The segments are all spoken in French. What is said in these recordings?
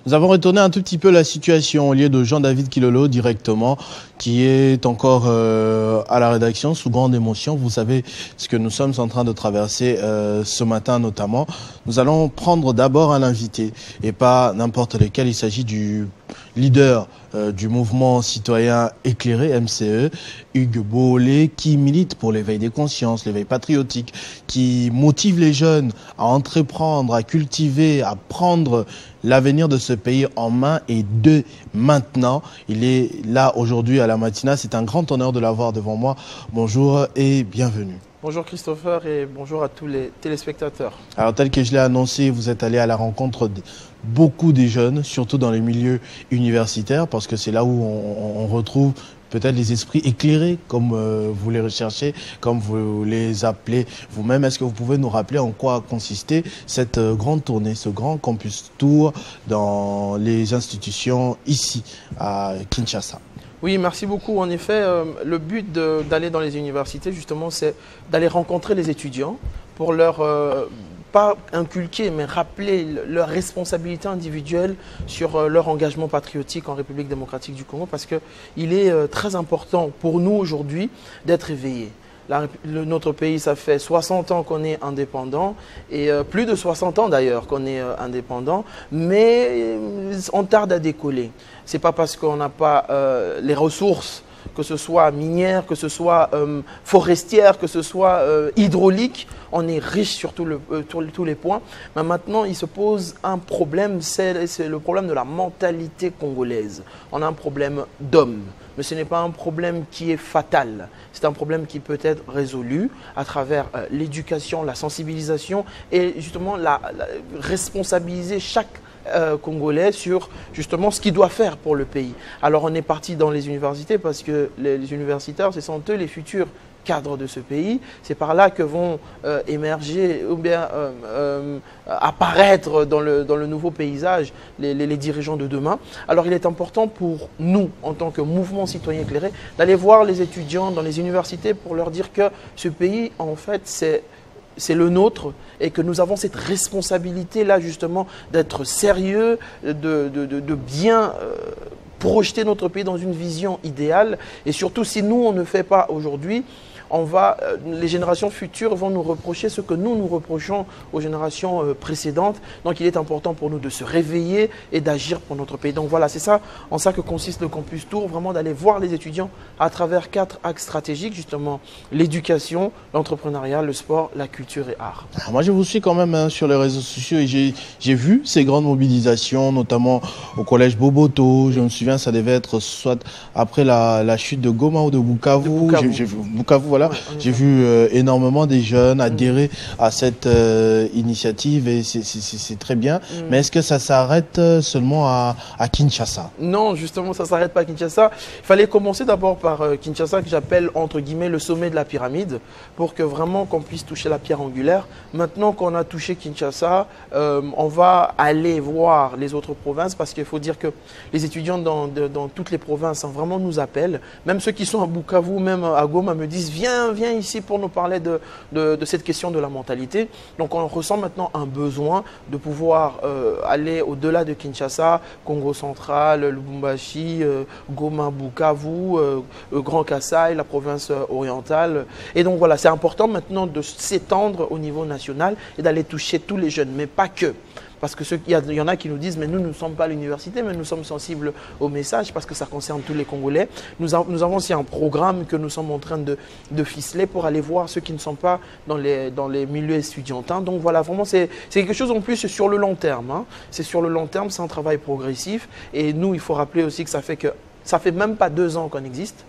Nous avons retourné un tout petit peu la situation au lieu de Jean-David Kilolo directement, qui est encore à la rédaction sous grande émotion. Vous savez ce que nous sommes en train de traverser ce matin notamment. Nous allons prendre d'abord un invité et pas n'importe lequel. Il s'agit du leader du mouvement citoyen éclairé, MCE, Hugues Boolé, qui milite pour l'éveil des consciences, l'éveil patriotique, qui motive les jeunes à entreprendre, à cultiver, à prendre l'avenir de ce pays en main et de maintenant. Il est là aujourd'hui à la matinale. C'est un grand honneur de l'avoir devant moi. Bonjour et bienvenue. Bonjour Christopher et bonjour à tous les téléspectateurs. Alors tel que je l'ai annoncé, vous êtes allé à la rencontre de beaucoup des jeunes, surtout dans les milieux universitaires, parce que c'est là où on retrouve peut-être les esprits éclairés, comme vous les recherchez, comme vous les appelez vous-même. Est-ce que vous pouvez nous rappeler en quoi consistait cette grande tournée, ce grand campus tour dans les institutions ici à Kinshasa? Oui, merci beaucoup. En effet, le but d'aller dans les universités, justement, c'est d'aller rencontrer les étudiants pour leur, pas inculquer, mais rappeler leur responsabilité individuelle sur leur engagement patriotique en République démocratique du Congo, parce qu'il est très important pour nous aujourd'hui d'être éveillés. Notre pays, ça fait 60 ans qu'on est indépendant, et plus de 60 ans d'ailleurs qu'on est indépendant, mais on tarde à décoller. Ce n'est pas parce qu'on n'a pas les ressources, que ce soit minière, que ce soit forestière, que ce soit hydraulique, on est riche sur tous les points. Mais maintenant, il se pose un problème, c'est le problème de la mentalité congolaise. On a un problème d'homme, mais ce n'est pas un problème qui est fatal. C'est un problème qui peut être résolu à travers l'éducation, la sensibilisation et justement responsabiliser chaque Congolais sur justement ce qu'il doit faire pour le pays. Alors on est parti dans les universités parce que les universitaires, ce sont eux les futurs cadres de ce pays. C'est par là que vont émerger ou bien apparaître dans le nouveau paysage les dirigeants de demain. Alors il est important pour nous, en tant que mouvement citoyen éclairé, d'aller voir les étudiants dans les universités pour leur dire que ce pays, en fait, c'est le nôtre et que nous avons cette responsabilité-là justement d'être sérieux, de bien projeter notre pays dans une vision idéale. Et surtout, si nous, on ne fait pas aujourd'hui, les générations futures vont nous reprocher ce que nous reprochons aux générations précédentes. Donc il est important pour nous de se réveiller et d'agir pour notre pays. Donc voilà, c'est ça, en ça que consiste le Campus Tour, vraiment d'aller voir les étudiants à travers 4 axes stratégiques, justement l'éducation, l'entrepreneuriat, le sport, la culture et art. Alors moi je vous suis quand même sur les réseaux sociaux et j'ai vu ces grandes mobilisations, notamment au collège Boboto. Je me souviens, ça devait être soit après la chute de Goma ou de Bukavu. J'ai vu Bukavu. Voilà, j'ai vu énormément des jeunes adhérer à cette initiative et c'est très bien. Mais est-ce que ça s'arrête seulement à Kinshasa? Non, justement, ça ne s'arrête pas à Kinshasa. Il fallait commencer d'abord par Kinshasa, que j'appelle entre guillemets le sommet de la pyramide, pour que vraiment qu'on puisse toucher la pierre angulaire. Maintenant qu'on a touché Kinshasa, on va aller voir les autres provinces, parce qu'il faut dire que les étudiants dans toutes les provinces vraiment nous appellent. Même ceux qui sont à Bukavu, même à Goma me disent viens ici pour nous parler de cette question de la mentalité. Donc on ressent maintenant un besoin de pouvoir aller au-delà de Kinshasa, Congo central, Lubumbashi, Goma, Bukavu, Grand Kassai, la province orientale. Et donc voilà, c'est important maintenant de s'étendre au niveau national et d'aller toucher tous les jeunes, mais pas que. Parce qu'il y en a qui nous disent, mais nous ne sommes pas à l'université, mais nous sommes sensibles au message parce que ça concerne tous les Congolais. Nous avons aussi un programme que nous sommes en train de ficeler pour aller voir ceux qui ne sont pas dans les milieux étudiantins. Donc voilà, vraiment, c'est quelque chose en plus sur le long terme. Hein. C'est sur le long terme, c'est un travail progressif. Et nous, il faut rappeler aussi que ça fait même pas 2 ans qu'on existe.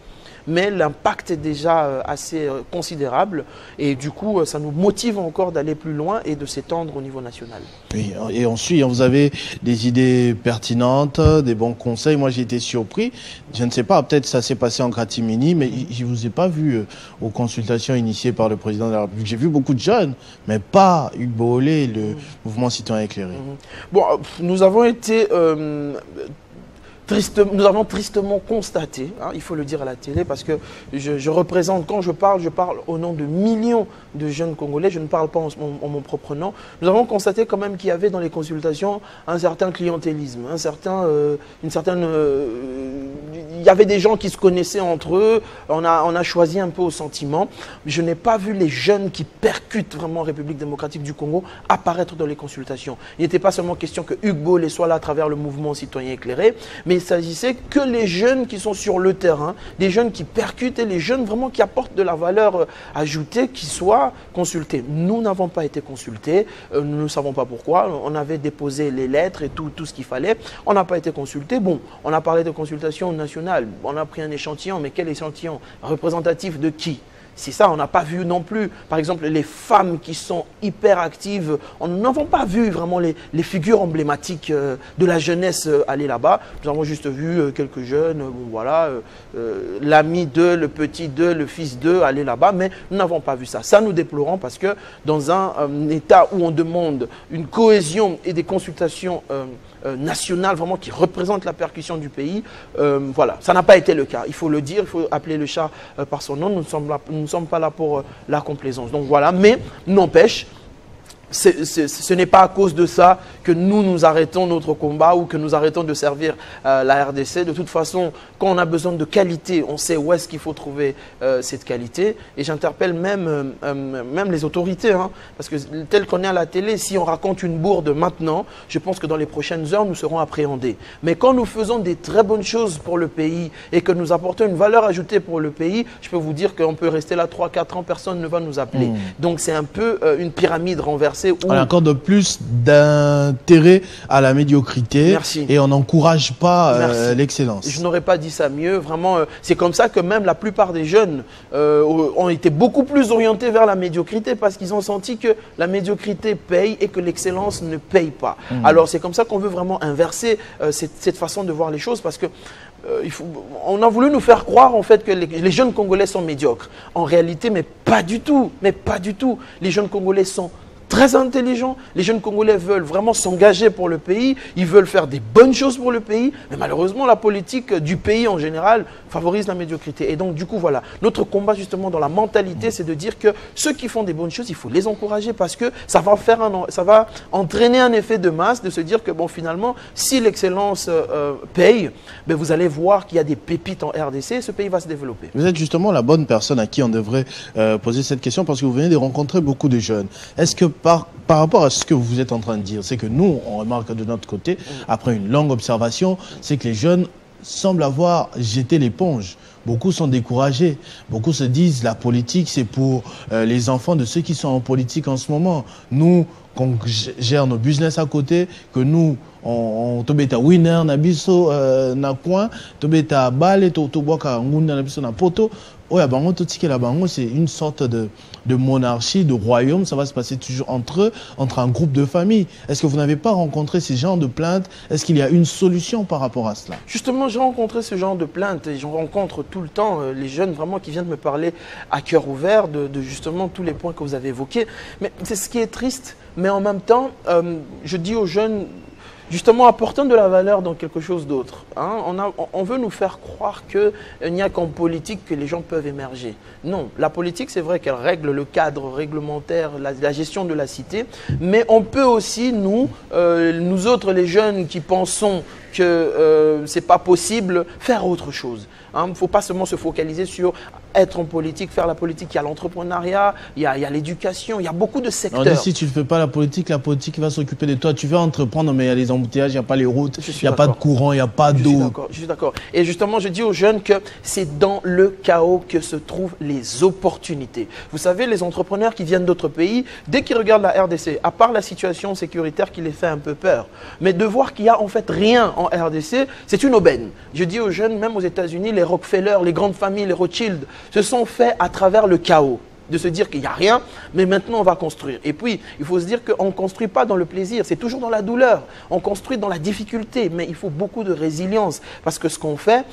Mais l'impact est déjà assez considérable et du coup, ça nous motive encore d'aller plus loin et de s'étendre au niveau national. Oui, et ensuite, vous avez des idées pertinentes, des bons conseils. Moi, j'ai été surpris. Je ne sais pas, peut-être ça s'est passé en catimini, mais je ne vous ai pas vu aux consultations initiées par le président de la République. J'ai vu beaucoup de jeunes, mais pas Hugues Boolé, le mouvement citoyen éclairé. Bon, nous avons été nous avons tristement constaté, hein, il faut le dire à la télé, parce que je représente, quand je parle au nom de millions de jeunes Congolais, je ne parle pas en mon propre nom. Nous avons constaté quand même qu'il y avait dans les consultations un certain clientélisme, il y avait des gens qui se connaissaient entre eux, on a choisi un peu au sentiment. Je n'ai pas vu les jeunes qui percutent vraiment République démocratique du Congo apparaître dans les consultations. Il n'était pas seulement question que Hugues Bolé soit là à travers le mouvement citoyen éclairé, mais il s'agissait que les jeunes qui sont sur le terrain, des jeunes qui percutent et les jeunes vraiment qui apportent de la valeur ajoutée, qui soient consultés. Nous n'avons pas été consultés, nous ne savons pas pourquoi. On avait déposé les lettres et tout ce qu'il fallait. On n'a pas été consultés. Bon, on a parlé de consultation nationale. On a pris un échantillon, mais quel échantillon? Représentatif de qui? C'est ça, on n'a pas vu non plus, par exemple, les femmes qui sont hyper actives. On n'avons pas vu vraiment les figures emblématiques de la jeunesse aller là-bas. Nous avons juste vu quelques jeunes, bon, voilà, l'ami d'eux, le petit d'eux, le fils d'eux aller là-bas, mais nous n'avons pas vu ça. Ça, nous déplorons parce que dans un état où on demande une cohésion et des consultations nationales vraiment qui représentent la percussion du pays, voilà, ça n'a pas été le cas. Il faut le dire, il faut appeler le chat par son nom. Nous ne sommes pas là pour la complaisance. Donc voilà, mais n'empêche, ce n'est pas à cause de ça que nous arrêtons notre combat ou que nous arrêtons de servir la RDC. De toute façon, quand on a besoin de qualité, on sait où est-ce qu'il faut trouver cette qualité. Et j'interpelle même les autorités, hein, parce que tel qu'on est à la télé, si on raconte une bourde maintenant, je pense que dans les prochaines heures, nous serons appréhendés. Mais quand nous faisons des très bonnes choses pour le pays et que nous apportons une valeur ajoutée pour le pays, je peux vous dire qu'on peut rester là 3-4 ans, personne ne va nous appeler. Donc c'est un peu une pyramide renversée. On accorde plus d'intérêt à la médiocrité. Merci. Et on n'encourage pas l'excellence. Je n'aurais pas dit ça mieux. Vraiment, c'est comme ça que même la plupart des jeunes ont été beaucoup plus orientés vers la médiocrité parce qu'ils ont senti que la médiocrité paye et que l'excellence ne paye pas. Alors c'est comme ça qu'on veut vraiment inverser cette façon de voir les choses parce que on a voulu nous faire croire en fait que les jeunes Congolais sont médiocres. En réalité, mais pas du tout. Mais pas du tout. Les jeunes Congolais sont très intelligents. Les jeunes Congolais veulent vraiment s'engager pour le pays. Ils veulent faire des bonnes choses pour le pays. Mais malheureusement, la politique du pays en général favorise la médiocrité. Et donc, du coup, voilà. Notre combat, justement, dans la mentalité, c'est de dire que ceux qui font des bonnes choses, il faut les encourager parce que ça va entraîner un effet de masse de se dire que, bon, finalement, si l'excellence paye, ben, vous allez voir qu'il y a des pépites en RDC et ce pays va se développer. Vous êtes justement la bonne personne à qui on devrait poser cette question parce que vous venez de rencontrer beaucoup de jeunes. Est-ce que par rapport à ce que vous êtes en train de dire, c'est que nous, on remarque de notre côté, après une longue observation, c'est que les jeunes semblent avoir jeté l'éponge. Beaucoup sont découragés. Beaucoup se disent la politique, c'est pour les enfants de ceux qui sont en politique en ce moment. Nous, qu'on gère nos business à côté, que nous, on tobeta winner na biso na coin, tobeta bale to boka ngunda na biso na poto. Oh, c'est une sorte de monarchie, de royaume. Ça va se passer toujours entre eux, entre un groupe de familles. Est-ce que vous n'avez pas rencontré ces genres de plaintes? Est-ce qu'il y a une solution par rapport à cela? Justement, j'ai rencontré ce genre de plaintes et j'en rencontre tout le temps les jeunes vraiment qui viennent me parler à cœur ouvert de justement tous les points que vous avez évoqués. Mais c'est ce qui est triste. Mais en même temps, je dis aux jeunes, justement, apportant de la valeur dans quelque chose d'autre. Hein. On veut nous faire croire qu'il n'y a qu'en politique que les gens peuvent émerger. Non, la politique, c'est vrai qu'elle règle le cadre réglementaire, la gestion de la cité, mais on peut aussi, nous autres, les jeunes qui pensons que ce n'est pas possible, faire autre chose. Il ne faut pas seulement se focaliser sur être en politique, faire la politique. Il y a l'entrepreneuriat, il y a l'éducation, il y a beaucoup de secteurs. On dit si tu ne fais pas la politique va s'occuper de toi. Tu veux entreprendre, mais il y a les embouteillages, il n'y a pas les routes, il n'y a pas de courant, il n'y a pas d'eau. Je suis d'accord. Et justement, je dis aux jeunes que c'est dans le chaos que se trouvent les opportunités. Vous savez, les entrepreneurs qui viennent d'autres pays, dès qu'ils regardent la RDC, à part la situation sécuritaire qui les fait un peu peur, mais de voir qu'il n'y a en fait rien en RDC, c'est une aubaine. Je dis aux jeunes, même aux États-Unis, les Rockefeller, les grandes familles, les Rothschild, se sont faits à travers le chaos. de se dire qu'il n'y a rien, mais maintenant on va construire. Et puis, il faut se dire qu'on ne construit pas dans le plaisir, c'est toujours dans la douleur. On construit dans la difficulté, mais il faut beaucoup de résilience. Parce que ce qu'on fait,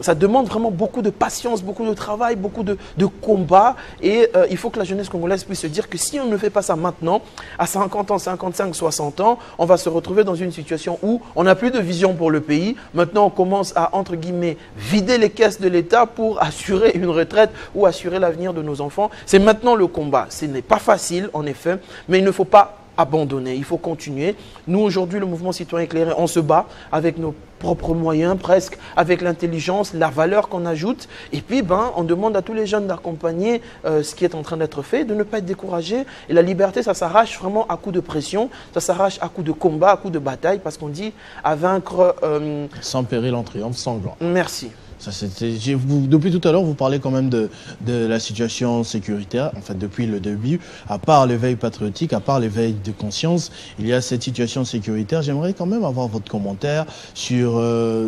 ça demande vraiment beaucoup de patience, beaucoup de travail, beaucoup de combat. Et il faut que la jeunesse congolaise puisse se dire que si on ne fait pas ça maintenant, à 50 ans, 55, 60 ans, on va se retrouver dans une situation où on n'a plus de vision pour le pays. Maintenant, on commence à, entre guillemets, vider les caisses de l'État pour assurer une retraite ou assurer l'avenir de nos enfants. C'est maintenant le combat. Ce n'est pas facile, en effet, mais il ne faut pas abandonner, il faut continuer. Nous, aujourd'hui, le mouvement citoyen éclairé, on se bat avec nos propres moyens, presque, avec l'intelligence, la valeur qu'on ajoute. Et puis, on demande à tous les jeunes d'accompagner ce qui est en train d'être fait, de ne pas être découragés. Et la liberté, ça s'arrache vraiment à coup de pression, ça s'arrache à coup de combat, à coup de bataille, parce qu'on dit à vaincre... sans péril en triomphe, sans gloire. Merci. Depuis tout à l'heure, vous parlez quand même de la situation sécuritaire. En fait, depuis le début, à part l'éveil patriotique, à part l'éveil de conscience, il y a cette situation sécuritaire. J'aimerais quand même avoir votre commentaire sur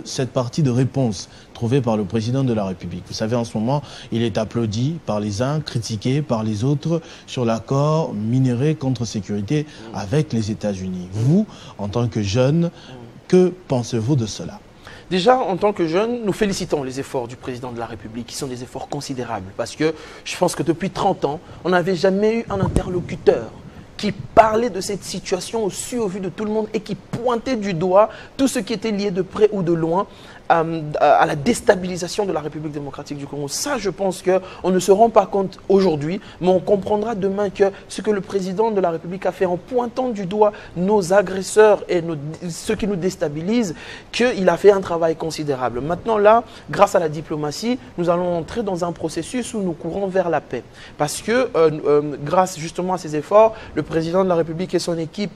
cette partie de réponse trouvée par le président de la République. Vous savez, en ce moment, il est applaudi par les uns, critiqué par les autres sur l'accord minéré contre sécurité avec les États-Unis. Vous, en tant que jeune, que pensez-vous de cela ? Déjà, en tant que jeunes, nous félicitons les efforts du président de la République, qui sont des efforts considérables. Parce que je pense que depuis 30 ans, on n'avait jamais eu un interlocuteur qui parlait de cette situation au su, au vu de tout le monde et qui pointait du doigt tout ce qui était lié de près ou de loin à la déstabilisation de la République démocratique du Congo. Ça, je pense qu'on ne se rend pas compte aujourd'hui, mais on comprendra demain que ce que le président de la République a fait en pointant du doigt nos agresseurs et ceux qui nous déstabilisent, qu'il a fait un travail considérable. Maintenant, là, grâce à la diplomatie, nous allons entrer dans un processus où nous courons vers la paix. Parce que, grâce justement à ces efforts, le président de la République et son équipe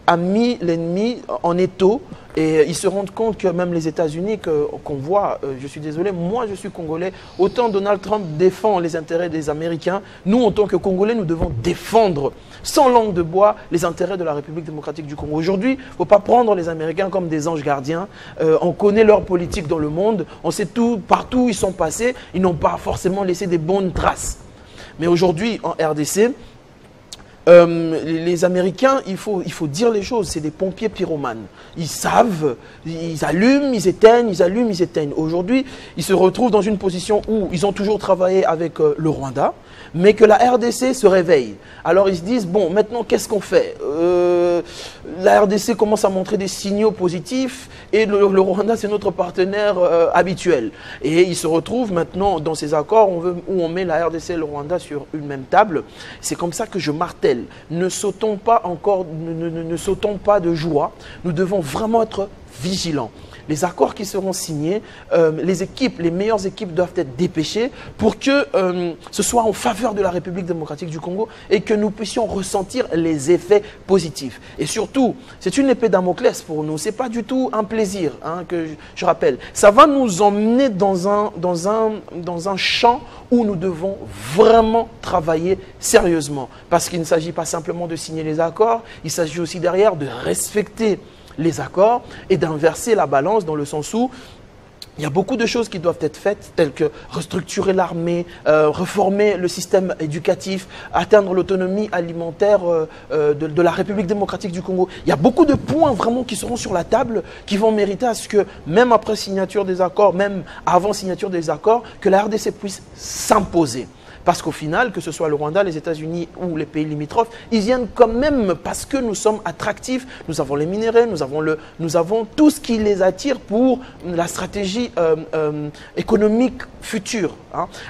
a mis l'ennemi en étau et ils se rendent compte que même les États-Unis qu'on voit, je suis désolé, moi je suis Congolais, autant Donald Trump défend les intérêts des Américains, nous en tant que Congolais, nous devons défendre sans langue de bois les intérêts de la République démocratique du Congo. Aujourd'hui, il ne faut pas prendre les Américains comme des anges gardiens, on connaît leur politique dans le monde, on sait tout, partout où ils sont passés, ils n'ont pas forcément laissé des bonnes traces. Mais aujourd'hui, en RDC, les Américains, il faut dire les choses, c'est des pompiers pyromanes. Ils savent, ils allument, ils éteignent, ils allument, ils éteignent. Aujourd'hui, ils se retrouvent dans une position où ils ont toujours travaillé avec le Rwanda, mais que la RDC se réveille. Alors ils se disent, bon, maintenant qu'est-ce qu'on fait? La RDC commence à montrer des signaux positifs et le Rwanda, c'est notre partenaire habituel. Et ils se retrouvent maintenant dans ces accords où on met la RDC et le Rwanda sur une même table. C'est comme ça que je martèle. Ne sautons pas encore, ne sautons pas de joie. Nous devons vraiment être vigilants. Les accords qui seront signés, les meilleures équipes doivent être dépêchées pour que ce soit en faveur de la République démocratique du Congo et que nous puissions ressentir les effets positifs. Et surtout, c'est une épée Damoclès pour nous. Ce n'est pas du tout un plaisir, que je rappelle. Ça va nous emmener dans un champ où nous devons vraiment travailler sérieusement. Parce qu'il ne s'agit pas simplement de signer les accords, il s'agit aussi derrière de respecter les accords et d'inverser la balance dans le sens où il y a beaucoup de choses qui doivent être faites, telles que restructurer l'armée, reformer le système éducatif, atteindre l'autonomie alimentaire de la République démocratique du Congo. Il y a beaucoup de points vraiment qui seront sur la table, qui vont mériter à ce que, même après signature des accords, même avant signature des accords, que la RDC puisse s'imposer. Parce qu'au final, que ce soit le Rwanda, les États-Unis ou les pays limitrophes, ils viennent quand même parce que nous sommes attractifs. Nous avons les minéraux, nous avons tout ce qui les attire pour la stratégie économique future.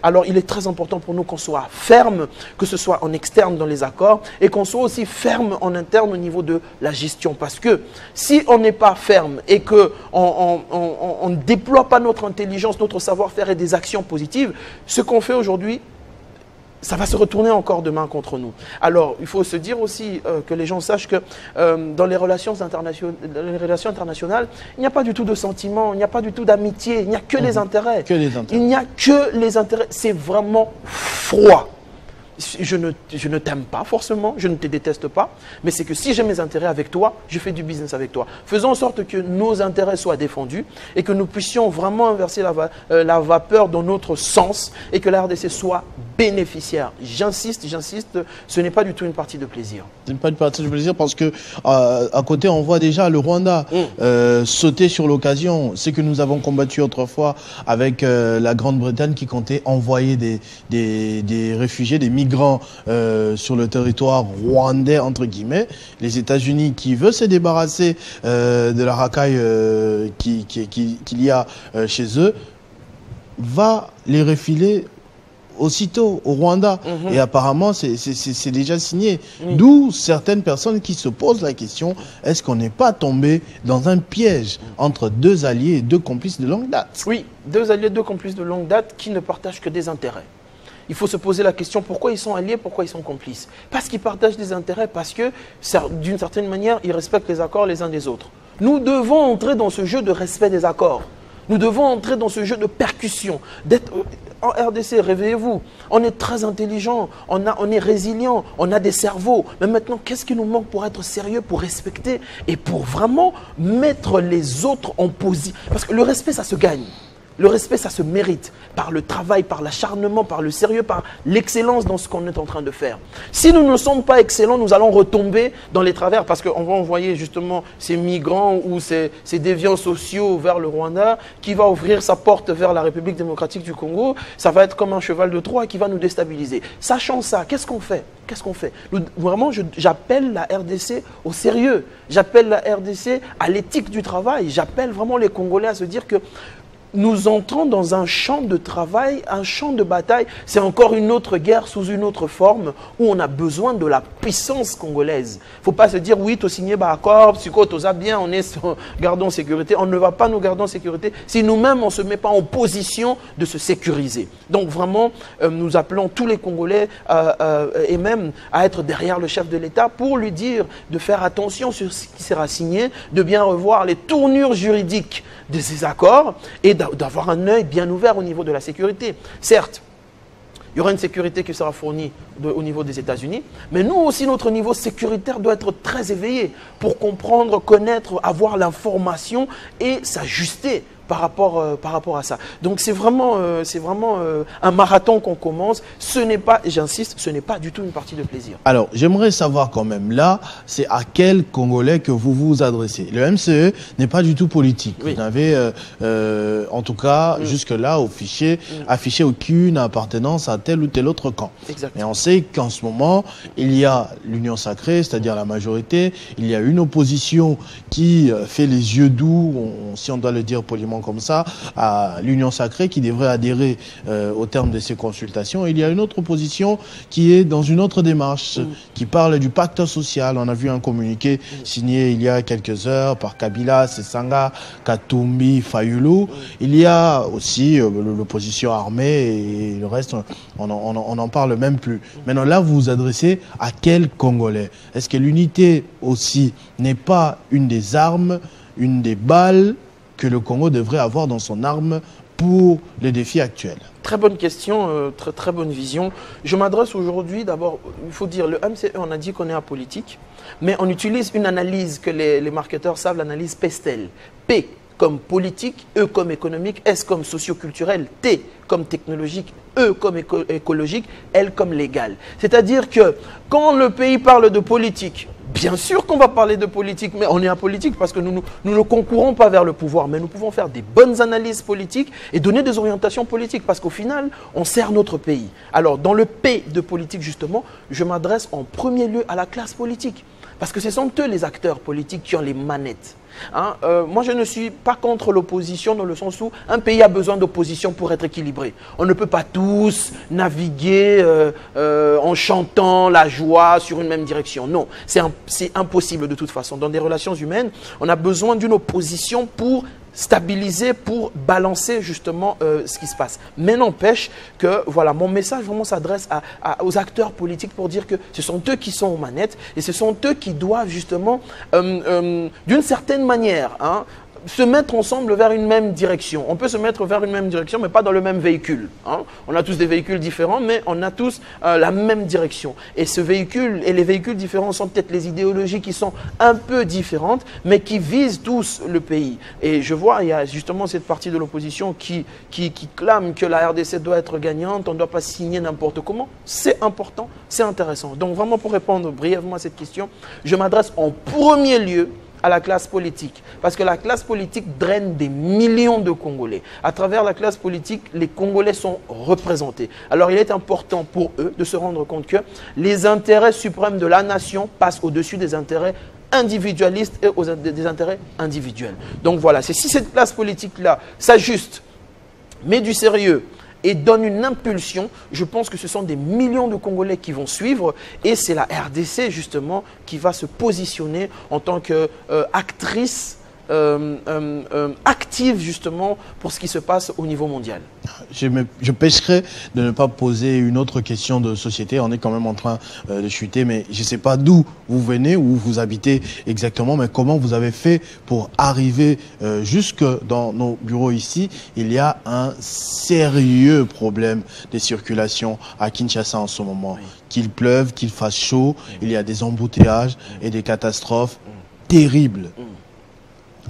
Alors, il est très important pour nous qu'on soit ferme, que ce soit en externe dans les accords et qu'on soit aussi ferme en interne au niveau de la gestion. Parce que si on n'est pas ferme et qu'on ne déploie pas notre intelligence, notre savoir-faire et des actions positives, ce qu'on fait aujourd'hui, ça va se retourner encore demain contre nous. Alors, il faut se dire aussi que les gens sachent que dans les relations internationales, il n'y a pas du tout de sentiments, il n'y a pas du tout d'amitié, il n'y a que les intérêts. Il n'y a que les intérêts. C'est vraiment froid. Je ne t'aime pas forcément, je ne te déteste pas, mais c'est que si j'ai mes intérêts avec toi, je fais du business avec toi. Faisons en sorte que nos intérêts soient défendus et que nous puissions vraiment inverser la vapeur dans notre sens et que la RDC soit bénéficiaires. J'insiste, ce n'est pas du tout une partie de plaisir. Ce n'est pas une partie de plaisir parce que à côté, on voit déjà le Rwanda sauter sur l'occasion. Ce que nous avons combattu autrefois avec la Grande-Bretagne qui comptait envoyer des réfugiés, des migrants sur le territoire rwandais, entre guillemets. Les États-Unis qui veulent se débarrasser de la racaille qu'il y a chez eux, va les refiler aussitôt au Rwanda. Et apparemment, c'est déjà signé. Oui. D'où certaines personnes qui se posent la question, est-ce qu'on n'est pas tombé dans un piège entre deux alliés et deux complices de longue date? Oui, deux alliés, deux complices de longue date qui ne partagent que des intérêts. Il faut se poser la question, pourquoi ils sont alliés, pourquoi ils sont complices? Parce qu'ils partagent des intérêts, parce que d'une certaine manière, ils respectent les accords les uns des autres. Nous devons entrer dans ce jeu de respect des accords. Nous devons entrer dans ce jeu de percussion. En RDC, réveillez-vous, on est très intelligent, on est résilient, on a des cerveaux. Mais maintenant, qu'est-ce qui nous manque pour être sérieux, pour respecter et pour vraiment mettre les autres en position? Parce que le respect, ça se gagne. Le respect, ça se mérite par le travail, par l'acharnement, par le sérieux, par l'excellence dans ce qu'on est en train de faire. Si nous ne sommes pas excellents, nous allons retomber dans les travers parce qu'on va envoyer justement ces migrants ou ces déviants sociaux vers le Rwanda qui va ouvrir sa porte vers la République démocratique du Congo. Ça va être comme un cheval de Troie qui va nous déstabiliser. Sachant ça, qu'est-ce qu'on fait? Qu'est-ce qu'on fait? Vraiment, j'appelle la RDC au sérieux. J'appelle la RDC à l'éthique du travail. J'appelle vraiment les Congolais à se dire que nous entrons dans un champ de travail, un champ de bataille. C'est encore une autre guerre sous une autre forme où on a besoin de la puissance congolaise. Il ne faut pas se dire, oui, tu as signé un accord, tu as bien, on est gardons sécurité. On ne va pas nous garder en sécurité si nous-mêmes on ne se met pas en position de se sécuriser. Donc vraiment, nous appelons tous les Congolais et même à être derrière le chef de l'État pour lui dire de faire attention sur ce qui sera signé, de bien revoir les tournures juridiques de ces accords et d'avoir un œil bien ouvert au niveau de la sécurité. Certes, il y aura une sécurité qui sera fournie au niveau des États-Unis, mais nous aussi, notre niveau sécuritaire doit être très éveillé pour comprendre, connaître, avoir l'information et s'ajuster par rapport à ça. Donc c'est vraiment un marathon qu'on commence. Ce n'est pas, j'insiste, ce n'est pas du tout une partie de plaisir. Alors, j'aimerais savoir quand même, là, c'est à quel Congolais que vous vous adressez? Le MCE n'est pas du tout politique. Oui. Vous n'avez, en tout cas, jusque-là, affiché aucune appartenance à tel ou tel autre camp. Exactement. Et on sait qu'en ce moment, il y a l'Union sacrée, c'est-à-dire la majorité, il y a une opposition qui fait les yeux doux, si on doit le dire poliment comme ça, à l'Union sacrée qui devrait adhérer au terme de ces consultations. Il y a une autre opposition qui est dans une autre démarche, qui parle du pacte social. On a vu un communiqué signé il y a quelques heures par Kabila, Sesanga, Katumbi, Fayulu. Il y a aussi l'opposition armée et le reste, on n'en parle même plus. Maintenant, là, vous vous adressez à quel Congolais? Est-ce que l'unité aussi n'est pas une des armes, une des balles que le Congo devrait avoir dans son arme pour les défis actuels? Très bonne question, très bonne vision. Je m'adresse aujourd'hui, d'abord, il faut dire, le MCE, on a dit qu'on est apolitique, mais on utilise une analyse que les marketeurs savent, l'analyse PESTEL. P comme politique, E comme économique, S comme socio-culturel, T comme technologique, E comme écologique, L comme légal. C'est-à-dire que quand le pays parle de politique, bien sûr qu'on va parler de politique, mais on est apolitique parce que nous ne concourons pas vers le pouvoir, mais nous pouvons faire des bonnes analyses politiques et donner des orientations politiques parce qu'au final, on sert notre pays. Alors, dans le P de politique, justement, je m'adresse en premier lieu à la classe politique parce que ce sont eux les acteurs politiques qui ont les manettes. Hein, moi, je ne suis pas contre l'opposition dans le sens où un pays a besoin d'opposition pour être équilibré. On ne peut pas tous naviguer en chantant la joie sur une même direction. Non, c'est impossible de toute façon. Dans des relations humaines, on a besoin d'une opposition pour stabiliser, pour balancer justement ce qui se passe. Mais n'empêche que voilà, mon message vraiment s'adresse aux acteurs politiques pour dire que ce sont eux qui sont aux manettes et ce sont eux qui doivent justement d'une certaine manière se mettre ensemble vers une même direction. On peut se mettre vers une même direction, mais pas dans le même véhicule. Hein. On a tous des véhicules différents, mais on a tous la même direction. Et ce véhicule et les véhicules différents sont peut-être les idéologies qui sont un peu différentes, mais qui visent tous le pays. Et je vois, il y a justement cette partie de l'opposition qui clame que la RDC doit être gagnante, on ne doit pas signer n'importe comment. C'est important, c'est intéressant. Donc vraiment, pour répondre brièvement à cette question, je m'adresse en premier lieu à la classe politique. Parce que la classe politique draine des millions de Congolais. À travers la classe politique, les Congolais sont représentés. Alors il est important pour eux de se rendre compte que les intérêts suprêmes de la nation passent au-dessus des intérêts individualistes et des intérêts individuels. Donc voilà, c'est si cette classe politique-là s'ajuste, met du sérieux, et donne une impulsion, je pense que ce sont des millions de Congolais qui vont suivre et c'est la RDC justement qui va se positionner en tant qu'actrice active justement pour ce qui se passe au niveau mondial. Je pêcherais de ne pas poser une autre question de société. On est quand même en train de chuter, mais je ne sais pas d'où vous venez, où vous habitez exactement, mais comment vous avez fait pour arriver jusque dans nos bureaux ici. Il y a un sérieux problème de circulation à Kinshasa en ce moment. Oui. Qu'il pleuve, qu'il fasse chaud, il y a des embouteillages et des catastrophes terribles.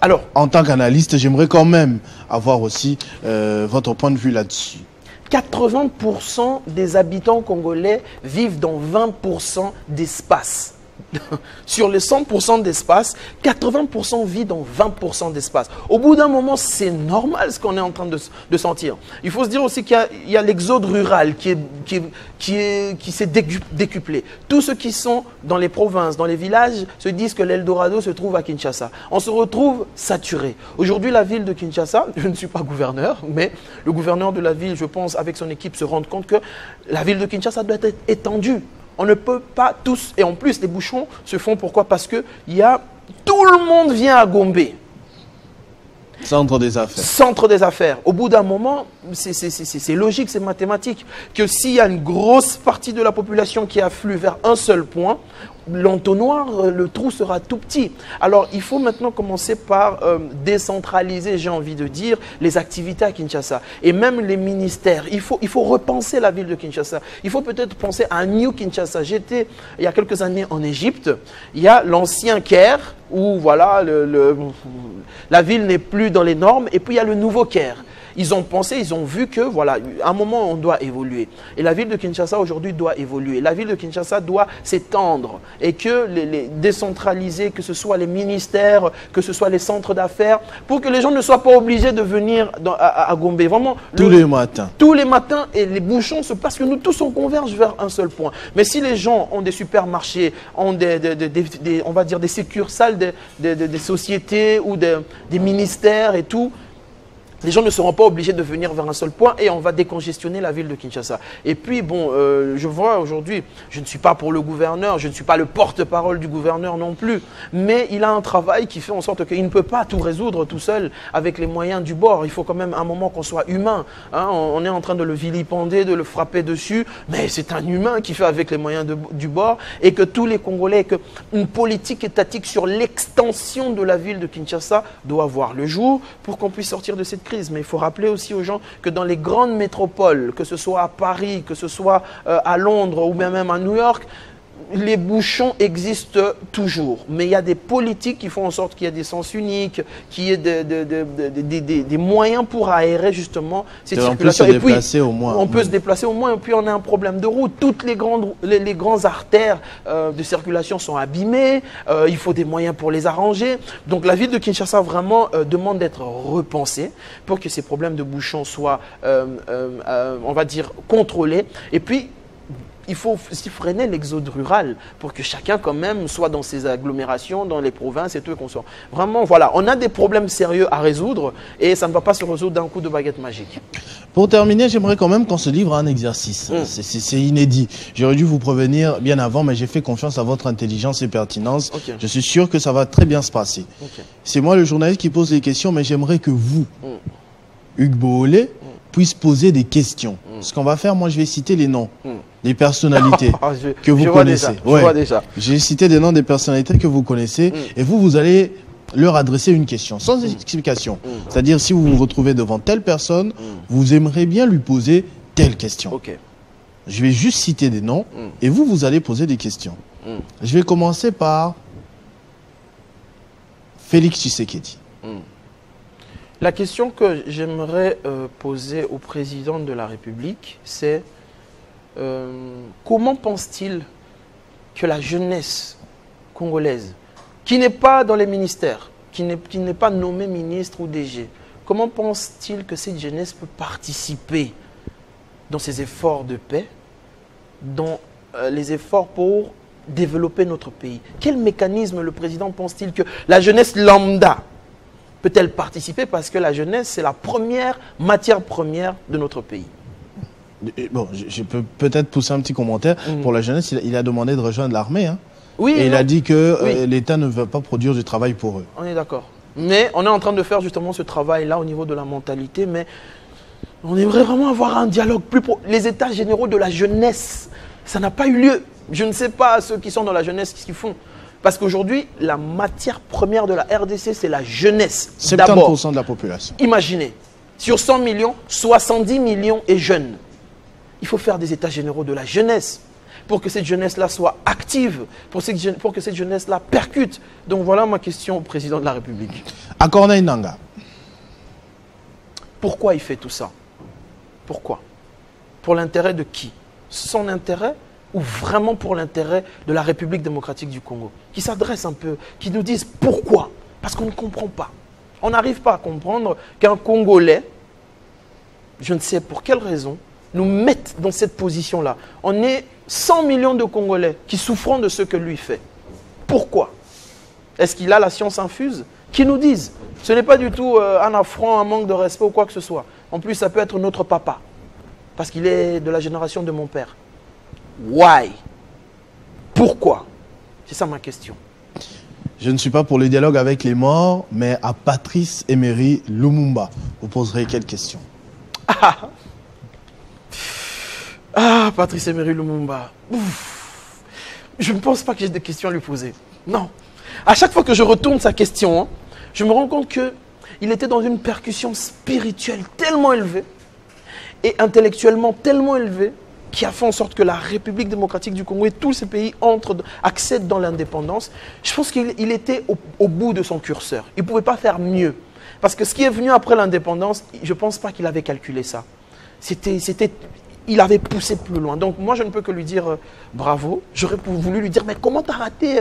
Alors, en tant qu'analyste, j'aimerais quand même avoir aussi votre point de vue là-dessus. 80% des habitants congolais vivent dans 20% d'espace. Sur les 100% d'espace, 80% vit dans 20% d'espace. Au bout d'un moment, c'est normal ce qu'on est en train de sentir. Il faut se dire aussi qu'il y a l'exode rural qui s'est décuplé. Tous ceux qui sont dans les provinces, dans les villages, se disent que l'Eldorado se trouve à Kinshasa. On se retrouve saturé. Aujourd'hui, la ville de Kinshasa, je ne suis pas gouverneur, mais le gouverneur de la ville, je pense, avec son équipe, se rend compte que la ville de Kinshasa doit être étendue. On ne peut pas tous, et en plus les bouchons se font pourquoi? Parce que tout le monde vient à Gombe. Centre des affaires. Centre des affaires. Au bout d'un moment, c'est logique, c'est mathématique, que s'il y a une grosse partie de la population qui afflue vers un seul point, l'entonnoir, le trou sera tout petit. Alors, il faut maintenant commencer par décentraliser, j'ai envie de dire, les activités à Kinshasa. Et même les ministères. Il faut repenser la ville de Kinshasa. Il faut peut-être penser à un New Kinshasa. J'étais, il y a quelques années, en Égypte. Il y a l'ancien Caire, où voilà, la ville n'est plus dans les normes. Et puis, il y a le nouveau Caire. Ils ont pensé, ils ont vu que, voilà, à un moment, on doit évoluer. Et la ville de Kinshasa, aujourd'hui, doit évoluer. La ville de Kinshasa doit s'étendre et que les décentraliser, que ce soit les ministères, que ce soit les centres d'affaires, pour que les gens ne soient pas obligés de venir à Gombe. Vraiment, tous les matins. Tous les matins, et les bouchons se passent, que nous tous, on converge vers un seul point. Mais si les gens ont des supermarchés, ont on va dire des succursales des sociétés ou des ministères et tout, les gens ne seront pas obligés de venir vers un seul point et on va décongestionner la ville de Kinshasa. Et puis, bon, je vois aujourd'hui, je ne suis pas pour le gouverneur, je ne suis pas le porte-parole du gouverneur non plus, mais il a un travail qui fait en sorte qu'il ne peut pas tout résoudre tout seul avec les moyens du bord. Il faut quand même un moment qu'on soit humain. Hein. On est en train de le vilipender, de le frapper dessus, mais c'est un humain qui fait avec les moyens du bord et que tous les Congolais, qu'une politique étatique sur l'extension de la ville de Kinshasa doit voir le jour pour qu'on puisse sortir de cette crise. Mais il faut rappeler aussi aux gens que dans les grandes métropoles, que ce soit à Paris, que ce soit à Londres ou même à New York, les bouchons existent toujours. Mais il y a des politiques qui font en sorte qu'il y ait des sens uniques, qu'il y ait des moyens pour aérer justement ces circulations. Et puis, on peut se déplacer au moins, et puis on a un problème de route. Toutes les grandes artères de circulation sont abîmées, il faut des moyens pour les arranger. Donc la ville de Kinshasa vraiment demande d'être repensée pour que ces problèmes de bouchons soient, on va dire, contrôlés. Et puis, il faut aussi freiner l'exode rural pour que chacun quand même soit dans ses agglomérations, dans les provinces et tout qu'on soit. Vraiment, voilà, on a des problèmes sérieux à résoudre et ça ne va pas se résoudre d'un coup de baguette magique. Pour terminer, j'aimerais quand même qu'on se livre à un exercice. C'est inédit. J'aurais dû vous prévenir bien avant, mais j'ai fait confiance à votre intelligence et pertinence. Okay. Je suis sûr que ça va très bien se passer. Okay. C'est moi le journaliste qui pose les questions, mais j'aimerais que vous, Hugues Boholé, puisse poser des questions. Ce qu'on va faire, moi je vais citer les noms des personnalités que vous connaissez. Je vois déjà. J'ai cité des noms des personnalités que vous connaissez et vous allez leur adresser une question, sans explication. C'est-à-dire, si vous vous retrouvez devant telle personne, vous aimeriez bien lui poser telle question. Ok. Je vais juste citer des noms et vous allez poser des questions. Je vais commencer par Félix Tshisekedi. La question que j'aimerais poser au président de la République, c'est comment pense-t-il que la jeunesse congolaise, qui n'est pas dans les ministères, qui n'est pas nommée ministre ou DG, comment pense-t-il que cette jeunesse peut participer dans ces efforts de paix, dans les efforts pour développer notre pays? Quel mécanisme le président pense-t-il que la jeunesse lambda peut-elle participer, parce que la jeunesse, c'est la première matière première de notre pays? Bon, je peux peut-être pousser un petit commentaire. Pour la jeunesse, il a demandé de rejoindre l'armée. Hein. Oui, et il a dit que l'État ne veut pas produire du travail pour eux. On est d'accord. Mais on est en train de faire justement ce travail-là au niveau de la mentalité. Mais on aimerait vraiment avoir un dialogue plus pro. Les états généraux de la jeunesse, ça n'a pas eu lieu. Je ne sais pas ceux qui sont dans la jeunesse ce qu'ils font. Parce qu'aujourd'hui, la matière première de la RDC, c'est la jeunesse. 70% de la population. Imaginez, sur 100 millions, 70 millions est jeune. Il faut faire des états généraux de la jeunesse pour que cette jeunesse-là soit active, pour que cette jeunesse-là percute. Donc voilà ma question au président de la République. À Corneille Nangaa. Pourquoi il fait tout ça? Pourquoi? Pour l'intérêt de qui? Son intérêt ou vraiment pour l'intérêt de la République démocratique du Congo? Qui s'adresse un peu, qui nous disent pourquoi? Parce qu'on ne comprend pas. On n'arrive pas à comprendre qu'un Congolais, je ne sais pour quelle raison, nous mette dans cette position-là. On est 100 millions de Congolais qui souffront de ce que lui fait. Pourquoi? Est-ce qu'il a la science infuse? Qui nous disent. Ce n'est pas du tout un affront, un manque de respect ou quoi que ce soit. En plus, ça peut être notre papa. Parce qu'il est de la génération de mon père. Why? Pourquoi? C'est ça ma question. Je ne suis pas pour le dialogue avec les morts, mais à Patrice Emery Lumumba, vous poserez quelle question? Patrice Emery Lumumba. Ouf. Je ne pense pas que j'ai des questions à lui poser. Non. À chaque fois que je retourne sa question, je me rends compte qu'il était dans une percussion spirituelle tellement élevée et intellectuellement tellement élevée qui a fait en sorte que la République démocratique du Congo et tous ces pays accèdent dans l'indépendance. Je pense qu'il était au bout de son curseur. Il ne pouvait pas faire mieux. Parce que ce qui est venu après l'indépendance, je ne pense pas qu'il avait calculé ça. Il avait poussé plus loin. Donc moi, je ne peux que lui dire bravo. J'aurais voulu lui dire, mais comment tu as raté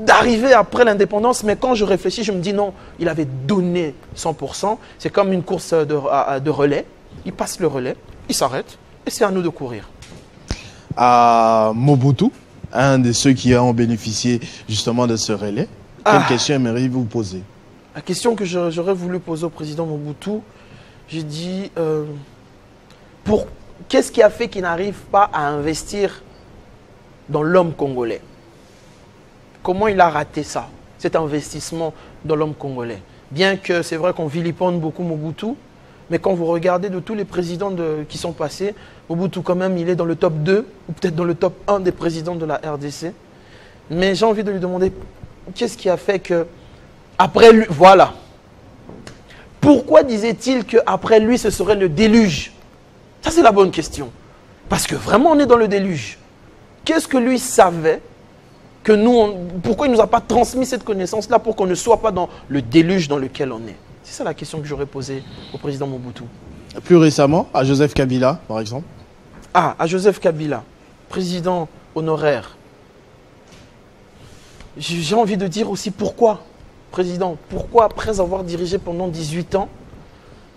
d'arriver après l'indépendance? Mais quand je réfléchis, je me dis non, il avait donné 100%. C'est comme une course de relais. Il passe le relais, il s'arrête. Et c'est à nous de courir. À Mobutu, un de ceux qui ont bénéficié justement de ce relais, quelle question aimeriez-vous poser? La question que j'aurais voulu poser au président Mobutu, j'ai dit, qu'est-ce qui a fait qu'il n'arrive pas à investir dans l'homme congolais? Comment il a raté ça, cet investissement dans l'homme congolais? Bien que c'est vrai qu'on vilipende beaucoup Mobutu, mais quand vous regardez de tous les présidents qui sont passés, Mobutu quand même, il est dans le top 2, ou peut-être dans le top 1 des présidents de la RDC. Mais j'ai envie de lui demander, qu'est-ce qui a fait que, après lui, voilà. Pourquoi disait-il qu'après lui, ce serait le déluge? Ça, c'est la bonne question. Parce que vraiment, on est dans le déluge. Qu'est-ce que lui savait que nous, pourquoi il ne nous a pas transmis cette connaissance-là pour qu'on ne soit pas dans le déluge dans lequel on est? C'est ça la question que j'aurais posée au président Mobutu. Plus récemment, à Joseph Kabila, par exemple. À Joseph Kabila, président honoraire. J'ai envie de dire aussi pourquoi, président, pourquoi après avoir dirigé pendant 18 ans,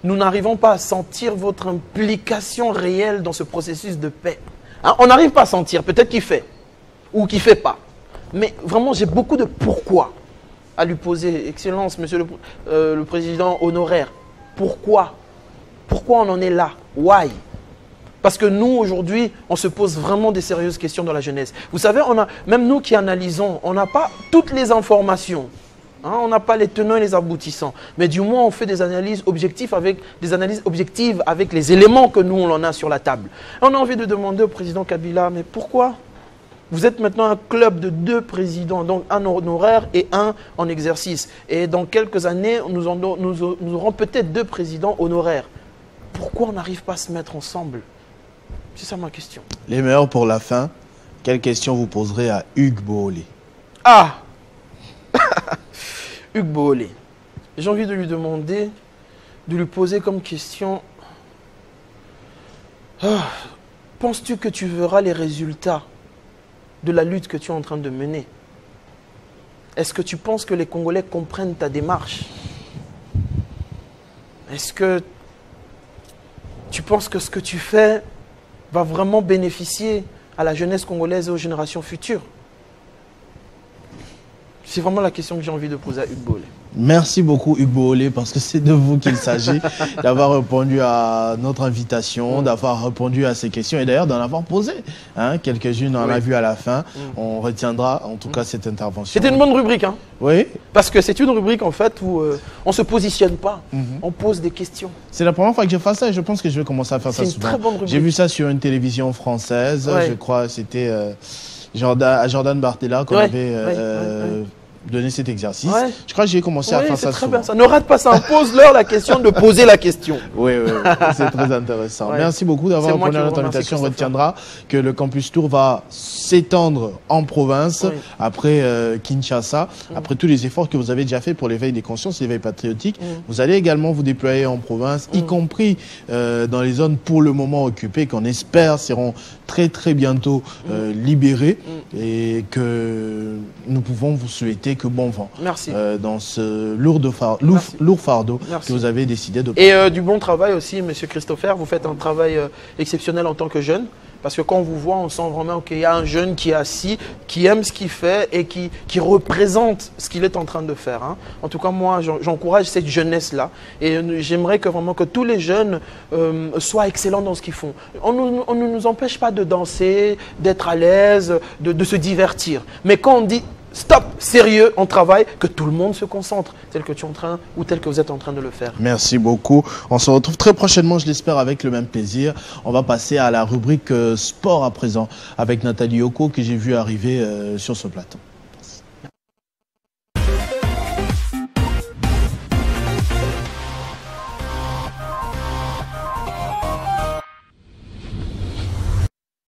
nous n'arrivons pas à sentir votre implication réelle dans ce processus de paix. Hein, on n'arrive pas à sentir, peut-être qu'il fait, ou qu'il ne fait pas. Mais vraiment, j'ai beaucoup de pourquoi à lui poser. Excellence, monsieur le président honoraire, pourquoi? Pourquoi on en est là? Why? Parce que nous, aujourd'hui, on se pose vraiment des sérieuses questions dans la jeunesse. Vous savez, même nous qui analysons, on n'a pas toutes les informations. Hein, on n'a pas les tenants et les aboutissants. Mais du moins, on fait des analyses objectives avec les éléments que nous, on en a sur la table. On a envie de demander au président Kabila, mais pourquoi? Vous êtes maintenant un club de 2 présidents, donc un honoraire et un en exercice. Et dans quelques années, nous aurons peut-être 2 présidents honoraires. Pourquoi on n'arrive pas à se mettre ensemble? C'est ça ma question. Les meilleurs pour la fin. Quelle question vous poserez à Hugues Boolé? Ah Hugues Boolé. J'ai envie de lui demander, de lui poser comme question... penses-tu que tu verras les résultats de la lutte que tu es en train de mener? Est-ce que tu penses que les Congolais comprennent ta démarche? Est-ce que tu penses que ce que tu fais va vraiment bénéficier à la jeunesse congolaise et aux générations futures? C'est vraiment la question que j'ai envie de poser à Hugues Boolé. Merci beaucoup Hugues Boolé, parce que c'est de vous qu'il s'agit, d'avoir répondu à notre invitation, d'avoir répondu à ces questions et d'ailleurs d'en avoir posé. Hein, quelques-unes, on a vu à la fin. On retiendra en tout cas cette intervention. C'était une bonne rubrique. Hein, oui. Parce que c'est une rubrique en fait où on ne se positionne pas, on pose des questions. C'est la première fois que je fais ça et je pense que je vais commencer à faire ça souvent. C'est une très bonne rubrique. J'ai vu ça sur une télévision française, je crois c'était à Jordan Bartella qu'on avait donné cet exercice. Je crois que j'ai commencé à faire ça souvent. Bien ça. Ne rate pas ça, pose-leur la question de poser la question. Oui, c'est très intéressant. Merci beaucoup d'avoir répondu à notre invitation. On retiendra que le Campus Tour va s'étendre en province après Kinshasa, après tous les efforts que vous avez déjà fait pour l'éveil des consciences, l'éveil patriotique. Vous allez également vous déployer en province, y compris dans les zones pour le moment occupées, qu'on espère seront très très bientôt libérées et que nous pouvons vous souhaiter que bon vent dans ce lourd fardeau que vous avez décidé de prendre. Et du bon travail aussi, Monsieur Christopher, vous faites un travail exceptionnel en tant que jeune. Parce que quand on vous voit, on sent vraiment qu'il y a un jeune qui est assis, qui aime ce qu'il fait et qui représente ce qu'il est en train de faire. Hein. En tout cas, moi, j'encourage cette jeunesse-là. Et j'aimerais que vraiment que tous les jeunes soient excellents dans ce qu'ils font. On ne nous empêche pas de danser, d'être à l'aise, de se divertir. Mais quand on dit stop, sérieux, on travaille, que tout le monde se concentre, tel que tu es en train ou tel que vous êtes en train de le faire. Merci beaucoup. On se retrouve très prochainement, je l'espère, avec le même plaisir. On va passer à la rubrique sport à présent avec Nathalie Yoko que j'ai vu arriver sur ce plateau.